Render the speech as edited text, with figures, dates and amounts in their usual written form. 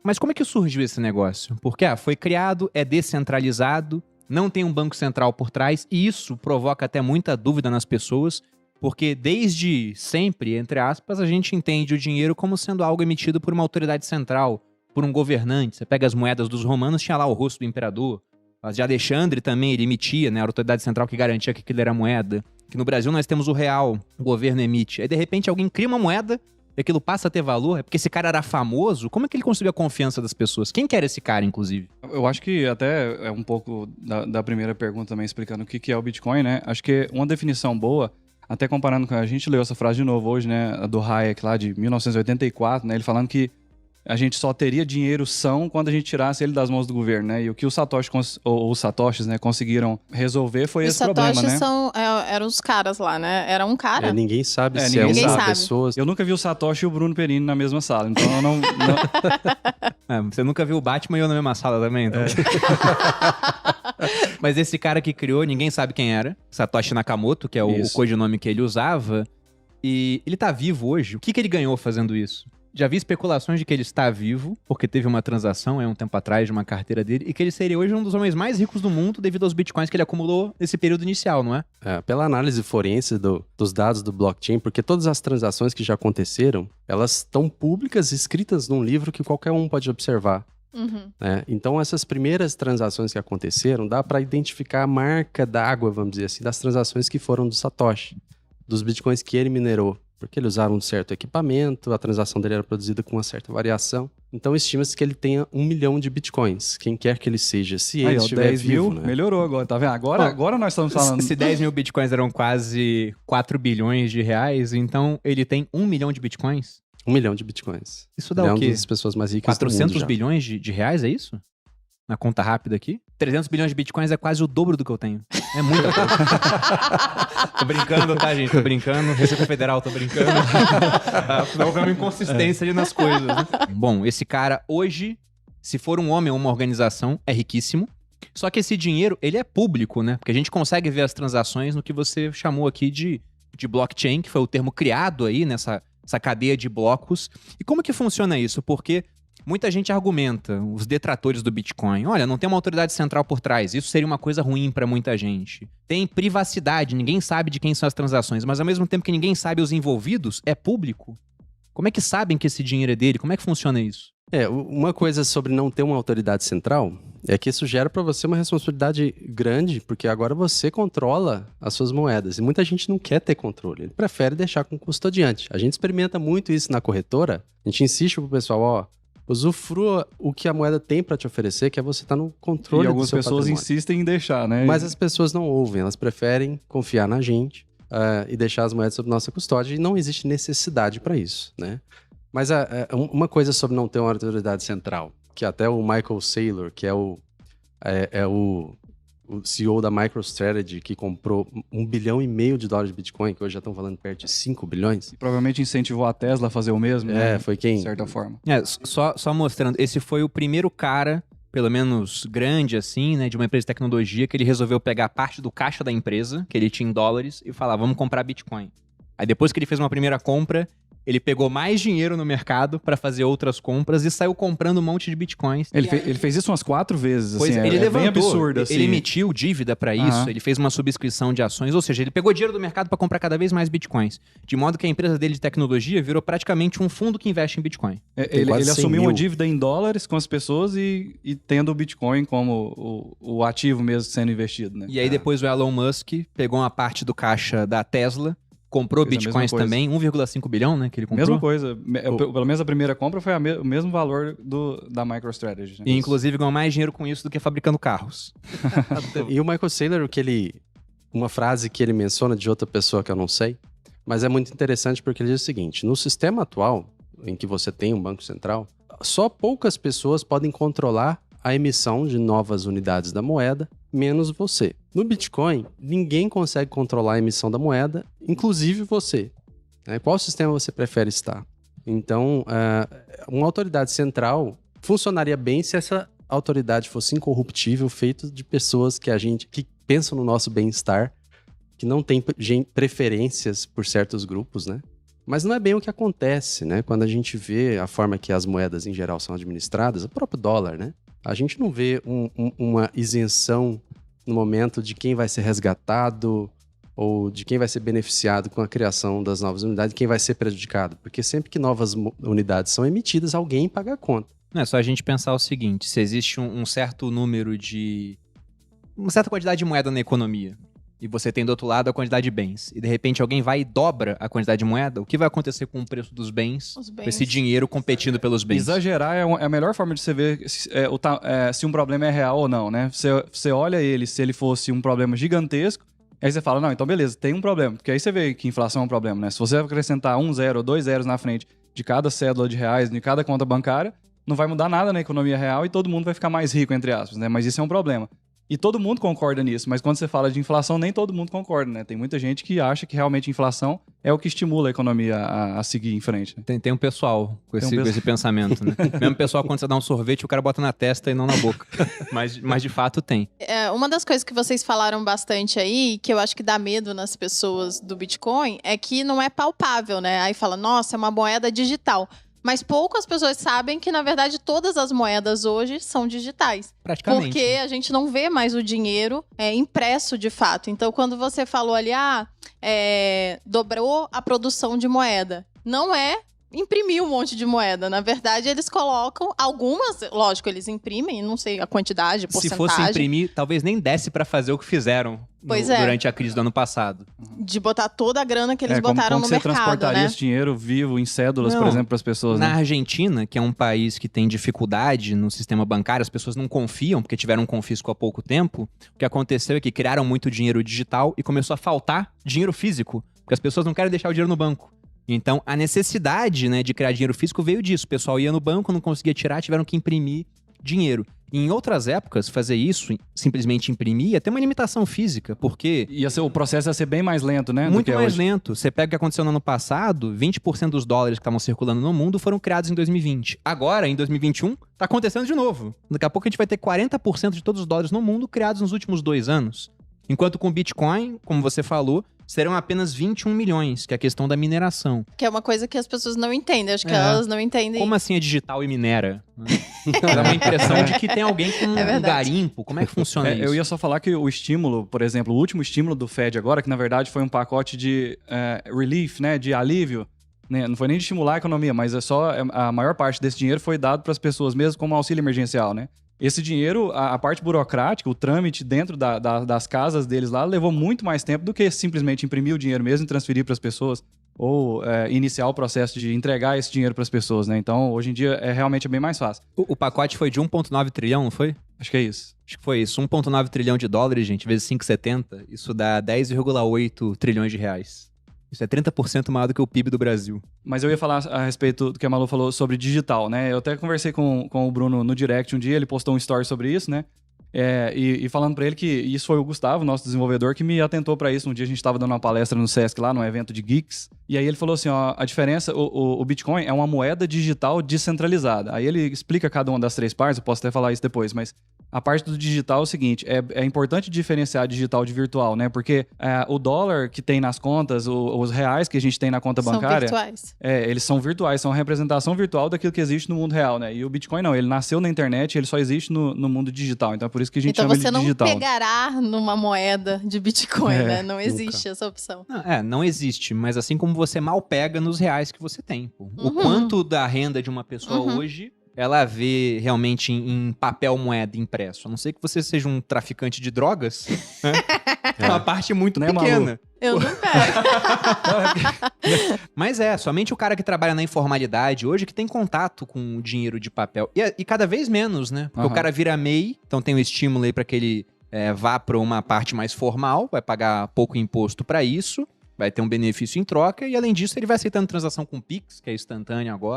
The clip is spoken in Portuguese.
Mas como é que surgiu esse negócio? Porque foi criado, é descentralizado, não tem um banco central por trás, e isso provoca até muita dúvida nas pessoas, porque desde sempre, entre aspas, a gente entende o dinheiro como sendo algo emitido por uma autoridade central, por um governante. Você pega as moedas dos romanos, tinha lá o rosto do imperador. As de Alexandre também, ele emitia, né? A autoridade central que garantia que aquilo era moeda. Que no Brasil nós temos o real, o governo emite. Aí, de repente, alguém cria uma moeda e aquilo passa a ter valor. É porque esse cara era famoso? Como é que ele conseguiu a confiança das pessoas? Quem que era esse cara, inclusive? Eu acho que até é um pouco da primeira pergunta também, explicando o que é o Bitcoin, né? Acho que uma definição boa, até comparando com a gente leu essa frase de novo hoje, né? A do Hayek lá de 1984, né? Ele falando que a gente só teria dinheiro são quando a gente tirasse ele das mãos do governo, né? E o que os Satoshis, né, conseguiram resolver foi esse problema, né? Os Satoshis eram os caras lá, né? Era um cara. Ninguém sabe se ninguém é uma sabe. pessoa. Eu nunca vi o Satoshi e o Bruno Perini na mesma sala, então eu não... Você nunca viu o Batman e eu na mesma sala também, então. Mas esse cara que criou, ninguém sabe quem era. Satoshi Nakamoto, que é o codinome que ele usava. E ele tá vivo hoje. O que ele ganhou fazendo isso? Já vi especulações de que ele está vivo, porque teve uma transação um tempo atrás de uma carteira dele, e que ele seria hoje um dos homens mais ricos do mundo devido aos bitcoins que ele acumulou nesse período inicial, não é? Pela análise forense dos dados do blockchain, porque todas as transações que já aconteceram, elas estão públicas, escritas num livro que qualquer um pode observar. Uhum. Então, essas primeiras transações que aconteceram, dá para identificar a marca d'água, vamos dizer assim, das transações que foram do Satoshi, dos bitcoins que ele minerou. Porque ele usava um certo equipamento, a transação dele era produzida com uma certa variação. Então, estima-se que ele tenha 1 milhão de bitcoins, quem quer que ele seja, se ele estiver 10 vivo, mil, né? melhorou agora, tá vendo? Agora nós estamos falando... Se 10 mil bitcoins eram quase 4 bilhões de reais, então ele tem 1 milhão de bitcoins? 1 milhão de bitcoins. Isso dá ele o quê? É uma das pessoas mais ricas do mundo 400 já. bilhões de reais, é isso? Na conta rápida aqui? 300 bilhões de bitcoins é quase o dobro do que eu tenho. É muita coisa. Tô brincando, tá, gente? Tô brincando. Receita Federal, tô brincando. Não é uma inconsistência ali nas coisas. Né? Bom, esse cara hoje, se for um homem ou uma organização, é riquíssimo. Só que esse dinheiro, ele é público, né? Porque a gente consegue ver as transações no que você chamou aqui de blockchain, que foi o termo criado aí nessa cadeia de blocos. E como que funciona isso? Porque muita gente argumenta, os detratores do Bitcoin, olha, não tem uma autoridade central por trás, isso seria uma coisa ruim pra muita gente. Tem privacidade, ninguém sabe de quem são as transações, mas ao mesmo tempo que ninguém sabe os envolvidos, é público. Como é que sabem que esse dinheiro é dele? Como é que funciona isso? Uma coisa sobre não ter uma autoridade central é que isso gera para você uma responsabilidade grande, porque agora você controla as suas moedas. E muita gente não quer ter controle, ele prefere deixar com o custodiante. A gente experimenta muito isso na corretora, a gente insiste pro pessoal, usufrua o que a moeda tem para te oferecer, que é você estar no controle do seu patrimônio. E algumas pessoas insistem em deixar, né? Mas as pessoas não ouvem, elas preferem confiar na gente e deixar as moedas sob nossa custódia, e não existe necessidade para isso, né? Mas uma coisa sobre não ter uma autoridade central, que até o Michael Saylor, que é o CEO da MicroStrategy, que comprou $1,5 bilhão de Bitcoin, que hoje já estão falando perto de 5 bilhões. E provavelmente incentivou a Tesla a fazer o mesmo, né? Foi quem? De certa forma. Só mostrando, esse foi o primeiro cara, pelo menos grande assim, né, de uma empresa de tecnologia, que ele resolveu pegar parte do caixa da empresa, que ele tinha em dólares, e falar, vamos comprar Bitcoin. Aí depois que ele fez uma primeira compra, ele pegou mais dinheiro no mercado para fazer outras compras e saiu comprando um monte de bitcoins. Ele fez isso umas 4 vezes, pois assim, ele levantou, bem absurdo, assim. Ele emitiu dívida para isso, ele fez uma subscrição de ações, ou seja, ele pegou dinheiro do mercado para comprar cada vez mais bitcoins, de modo que a empresa dele de tecnologia virou praticamente um fundo que investe em bitcoin. Ele assumiu uma dívida em dólares com as pessoas e tendo o bitcoin como o ativo mesmo sendo investido, né? E aí depois o Elon Musk pegou uma parte do caixa da Tesla, comprou bitcoins também, 1,5 bilhão, né, que ele comprou. Mesma coisa. Pelo menos a primeira compra foi o mesmo valor da MicroStrategy. Né? E inclusive ganhou mais dinheiro com isso do que fabricando carros. E o Michael Saylor, uma frase que ele menciona de outra pessoa que eu não sei, mas é muito interessante porque ele diz o seguinte, no sistema atual, em que você tem um banco central, só poucas pessoas podem controlar a emissão de novas unidades da moeda, menos você. No Bitcoin, ninguém consegue controlar a emissão da moeda, inclusive você. Qual sistema você prefere estar? Então, uma autoridade central funcionaria bem se essa autoridade fosse incorruptível, feita de pessoas que pensam no nosso bem-estar, que não tem preferências por certos grupos, né? Mas não é bem o que acontece, né? Quando a gente vê a forma que as moedas em geral são administradas, o próprio dólar, né? A gente não vê uma isenção no momento de quem vai ser resgatado ou de quem vai ser beneficiado com a criação das novas unidades e quem vai ser prejudicado. Porque sempre que novas unidades são emitidas, alguém paga a conta. Não é só a gente pensar o seguinte, se existe um certo número de... uma certa quantidade de moeda na economia, e você tem do outro lado a quantidade de bens, e de repente alguém vai e dobra a quantidade de moeda, o que vai acontecer com o preço dos bens, com esse dinheiro competindo pelos bens? Exagerar é a melhor forma de você ver se um problema é real ou não, né? Você olha ele, se ele fosse um problema gigantesco, aí você fala, não, então beleza, tem um problema. Porque aí você vê que inflação é um problema, né? Se você acrescentar 1 zero ou 2 zeros na frente de cada cédula de reais, de cada conta bancária, não vai mudar nada na economia real e todo mundo vai ficar mais rico, entre aspas, né? Mas isso é um problema. E todo mundo concorda nisso, mas quando você fala de inflação, nem todo mundo concorda, né? Tem muita gente que acha que realmente inflação é o que estimula a economia a seguir em frente. Né? Tem um pessoal com esse pensamento, né? Mesmo pessoal, quando você dá um sorvete, o cara bota na testa e não na boca. Mas de fato tem. Uma das coisas que vocês falaram bastante aí, que eu acho que dá medo nas pessoas do Bitcoin, é que não é palpável, né? Aí fala, nossa, é uma moeda digital. Mas poucas pessoas sabem que, na verdade, todas as moedas hoje são digitais. Praticamente. Porque a gente não vê mais o dinheiro impresso de fato. Então, quando você falou ali, dobrou a produção de moeda. Não é imprimir um monte de moeda. Na verdade, eles colocam algumas, lógico, eles imprimem, não sei a quantidade, porcentagem. Se fosse imprimir, talvez nem desse pra fazer o que fizeram durante a crise do ano passado. De botar toda a grana que eles botaram no mercado, como você transportaria né? esse dinheiro vivo em cédulas, por exemplo, para as pessoas? Na né? Argentina, que é um país que tem dificuldade no sistema bancário, as pessoas não confiam, porque tiveram um confisco há pouco tempo, o que aconteceu é que criaram muito dinheiro digital e começou a faltar dinheiro físico, porque as pessoas não querem deixar o dinheiro no banco. Então, a necessidade, né, de criar dinheiro físico veio disso. O pessoal ia no banco, não conseguia tirar, tiveram que imprimir dinheiro. E em outras épocas, fazer isso, simplesmente imprimir, ia ter uma limitação física, porque... O processo ia ser bem mais lento, né? Muito mais lento. Você pega o que aconteceu no ano passado, 20% dos dólares que estavam circulando no mundo foram criados em 2020. Agora, em 2021, tá acontecendo de novo. Daqui a pouco a gente vai ter 40% de todos os dólares no mundo criados nos últimos 2 anos. Enquanto com o Bitcoin, como você falou, serão apenas 21 milhões, que é a questão da mineração. Que é uma coisa que as pessoas não entendem. Acho que elas não entendem. Como assim é digital e minera? Dá uma impressão de que tem alguém com um garimpo. Como é que funciona isso? Eu ia só falar que o estímulo, por exemplo, o último estímulo do Fed agora, que na verdade foi um pacote de relief, né, de alívio, né, não foi nem de estimular a economia, mas a maior parte desse dinheiro foi dado para as pessoas mesmo como auxílio emergencial, né? Esse dinheiro, a parte burocrática, o trâmite dentro das casas deles lá, levou muito mais tempo do que simplesmente imprimir o dinheiro mesmo e transferir para as pessoas ou iniciar o processo de entregar esse dinheiro para as pessoas, né? Então, hoje em dia, realmente bem mais fácil. O pacote foi de 1,9 trilhão, não foi? Acho que é isso. Acho que foi isso. 1,9 trilhão de dólares, gente, vezes 5,70, isso dá 10,8 trilhões de reais. Isso é 30% maior do que o PIB do Brasil. Mas eu ia falar a respeito do que a Malu falou sobre digital, né? Eu até conversei com o Bruno no direct um dia, ele postou um story sobre isso, né? E falando pra ele que isso foi o Gustavo, nosso desenvolvedor, que me atentou pra isso. Um dia a gente tava dando uma palestra no Sesc lá, num evento de geeks. E aí ele falou assim, ó, a diferença, o Bitcoin é uma moeda digital descentralizada. Aí ele explica cada uma das 3 partes, eu posso até falar isso depois, mas a parte do digital é o seguinte, é importante diferenciar digital de virtual, né? Porque o dólar que tem nas contas, os reais que a gente tem na conta bancária... São virtuais. Eles são virtuais, são a representação virtual daquilo que existe no mundo real, né? E o Bitcoin não, ele nasceu na internet, ele só existe no mundo digital. Então é por isso que a gente chama ele de digital. Então você não pegará numa moeda de Bitcoin, né? Não existe essa opção. Não existe, mas assim como você mal pega nos reais que você tem. Pô. O quanto da renda de uma pessoa hoje... ela vê realmente em papel moeda impresso. A não ser que você seja um traficante de drogas, né? É uma parte muito pequena. Malu? Eu não pego. Mas somente o cara que trabalha na informalidade hoje que tem contato com o dinheiro de papel. E cada vez menos, né? Porque o cara vira MEI, então tem um estímulo aí para que ele vá para uma parte mais formal, vai pagar pouco imposto para isso, vai ter um benefício em troca, e além disso ele vai aceitando transação com Pix, que é instantâneo agora.